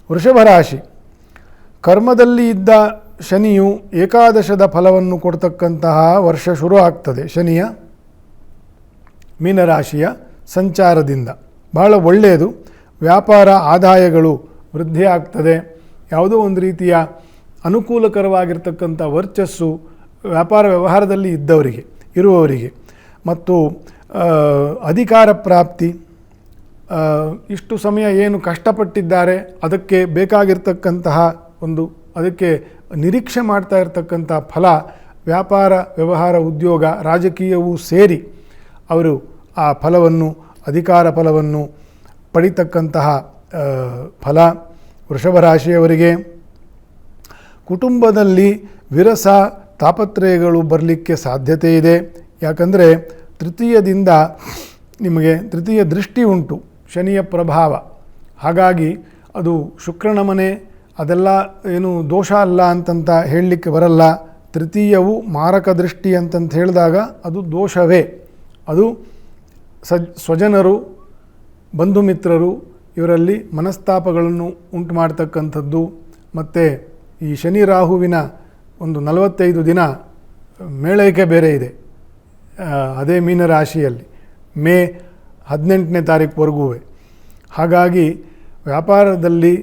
ವೃಷಭ ರಾಶಿ, ಕರ್ಮದಲ್ಲಿ ಇದ್ದ ಶನಿಯು ಏಕಾದಶದ ಫಲವನ್ನು ಕೊಡ್ತಕ್ಕಂತಹ ವರ್ಷ ಶುರು ಆಗ್ತದೆ. ಶನಿಯ ಮೀನರಾಶಿಯ ಸಂಚಾರದಿಂದ ಬಹಳ ಒಳ್ಳೆಯದು. ವ್ಯಾಪಾರ ಆದಾಯಗಳು ವೃದ್ಧಿ ಆಗ್ತದೆ. ಯಾವುದೋ ಒಂದು ರೀತಿಯ ಅನುಕೂಲಕರವಾಗಿರ್ತಕ್ಕಂಥ ವರ್ಚಸ್ಸು ವ್ಯಾಪಾರ ವ್ಯವಹಾರದಲ್ಲಿ ಇರುವವರಿಗೆ ಮತ್ತು ಅಧಿಕಾರ ಪ್ರಾಪ್ತಿ, ಇಷ್ಟು ಸಮಯ ಏನು ಕಷ್ಟಪಟ್ಟಿದ್ದಾರೆ ಅದಕ್ಕೆ ಬೇಕಾಗಿರ್ತಕ್ಕಂತಹ ಅದಕ್ಕೆ ನಿರೀಕ್ಷೆ ಮಾಡ್ತಾ ಇರತಕ್ಕಂಥ ಫಲ, ವ್ಯಾಪಾರ ವ್ಯವಹಾರ ಉದ್ಯೋಗ ರಾಜಕೀಯವೂ ಸೇರಿ ಅವರು ಆ ಫಲವನ್ನು, ಅಧಿಕಾರ ಫಲವನ್ನು ಪಡಿತಕ್ಕಂತಹ ಫಲ ವೃಷಭ ರಾಶಿಯವರಿಗೆ. ಕುಟುಂಬದಲ್ಲಿ ವಿರಸ ತಾಪತ್ರಯಗಳು ಬರಲಿಕ್ಕೆ ಸಾಧ್ಯತೆ ಇದೆ. ಯಾಕಂದರೆ ತೃತೀಯದಿಂದ ನಿಮಗೆ ತೃತೀಯ ದೃಷ್ಟಿ ಉಂಟು, ಶನಿಯ ಪ್ರಭಾವ. ಹಾಗಾಗಿ ಅದು ಶುಕ್ರನ ಮನೆ, ಅದೆಲ್ಲ ಏನು ದೋಷ ಅಲ್ಲ ಅಂತಂತ ಹೇಳಲಿಕ್ಕೆ ಬರಲ್ಲ. ತೃತೀಯವು ಮಾರಕ ದೃಷ್ಟಿ ಅಂತಂತ ಹೇಳಿದಾಗ ಅದು ದೋಷವೇ. ಅದು ಸ್ವಜನರು, ಬಂಧು ಮಿತ್ರರು ಇವರಲ್ಲಿ ಮನಸ್ತಾಪಗಳನ್ನು ಉಂಟು ಮಾಡ್ತಕ್ಕಂಥದ್ದು. ಮತ್ತು ಈ ಶನಿ ರಾಹುವಿನ ಒಂದು 45 ದಿನ ಮೇಳೈಕೆ ಬೇರೆ ಇದೆ ಅದೇ ಮೀನರಾಶಿಯಲ್ಲಿ, ಮೇ 18ನೇ ತಾರೀಕುವರೆಗೂ. ಹಾಗಾಗಿ ವ್ಯಾಪಾರದಲ್ಲಿ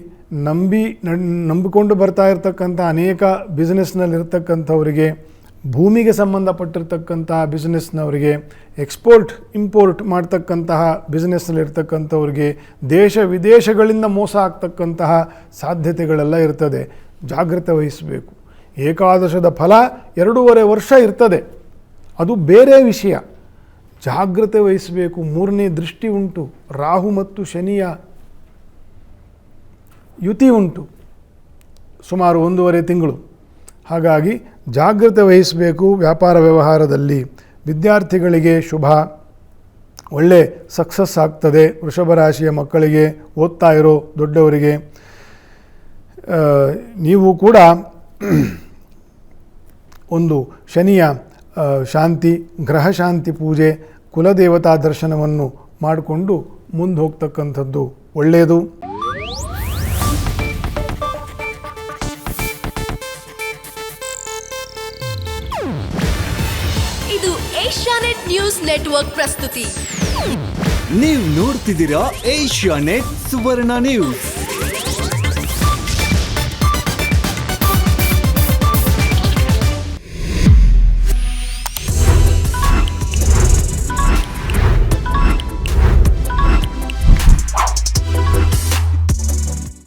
ನಂಬಿಕೊಂಡು ಬರ್ತಾ ಇರತಕ್ಕಂಥ ಅನೇಕ ಬಿಸ್ನೆಸ್ನಲ್ಲಿರ್ತಕ್ಕಂಥವರಿಗೆ, ಭೂಮಿಗೆ ಸಂಬಂಧಪಟ್ಟಿರ್ತಕ್ಕಂತಹ ಬಿಸ್ನೆಸ್ನವರಿಗೆ, ಎಕ್ಸ್ಪೋರ್ಟ್ ಇಂಪೋರ್ಟ್ ಮಾಡ್ತಕ್ಕಂತಹ ಬಿಸ್ನೆಸ್ನಲ್ಲಿರ್ತಕ್ಕಂಥವ್ರಿಗೆ, ದೇಶ ವಿದೇಶಗಳಿಂದ ಮೋಸ ಆಗ್ತಕ್ಕಂತಹ ಸಾಧ್ಯತೆಗಳೆಲ್ಲ ಇರ್ತದೆ. ಜಾಗ್ರತೆ ವಹಿಸಬೇಕು. ಏಕಾದಶದ ಫಲ 2.5 ವರ್ಷ ಇರ್ತದೆ, ಅದು ಬೇರೆ ವಿಷಯ. ಜಾಗ್ರತೆ ವಹಿಸಬೇಕು. 3ನೇ ದೃಷ್ಟಿ ಉಂಟು, ರಾಹು ಮತ್ತು ಶನಿಯ ಯುತಿ ಉಂಟು ಸುಮಾರು 1.5 ತಿಂಗಳು. ಹಾಗಾಗಿ ಜಾಗ್ರತೆ ವಹಿಸಬೇಕು ವ್ಯಾಪಾರ ವ್ಯವಹಾರದಲ್ಲಿ. ವಿದ್ಯಾರ್ಥಿಗಳಿಗೆ ಶುಭ, ಒಳ್ಳೆ ಸಕ್ಸಸ್ ಆಗ್ತದೆ. ವೃಷಭ ರಾಶಿಯ ಮಕ್ಕಳಿಗೆ, ಓದ್ತಾ ಇರೋ ದೊಡ್ಡವರಿಗೆ ನೀವು ಕೂಡ ಒಂದು ಶನಿಯ ಶಾಂತಿ, ಗ್ರಹ ಶಾಂತಿ ಪೂಜೆ, ಕುಲದೇವತಾ ದರ್ಶನವನ್ನು ಮಾಡಿಕೊಂಡು ಮುಂದೆ ಹೋಗ್ತಕ್ಕಂಥದ್ದು ಒಳ್ಳೆಯದು. ಇದು ಏಷ್ಯಾನೆಟ್ ನ್ಯೂಸ್ ನೆಟ್ವರ್ಕ್ ಪ್ರಸ್ತುತಿ. ನೀವು ನೋಡ್ತಿದ್ದೀರಾ ಏಷ್ಯಾನೆಟ್ ಸುವರ್ಣ ನ್ಯೂಸ್.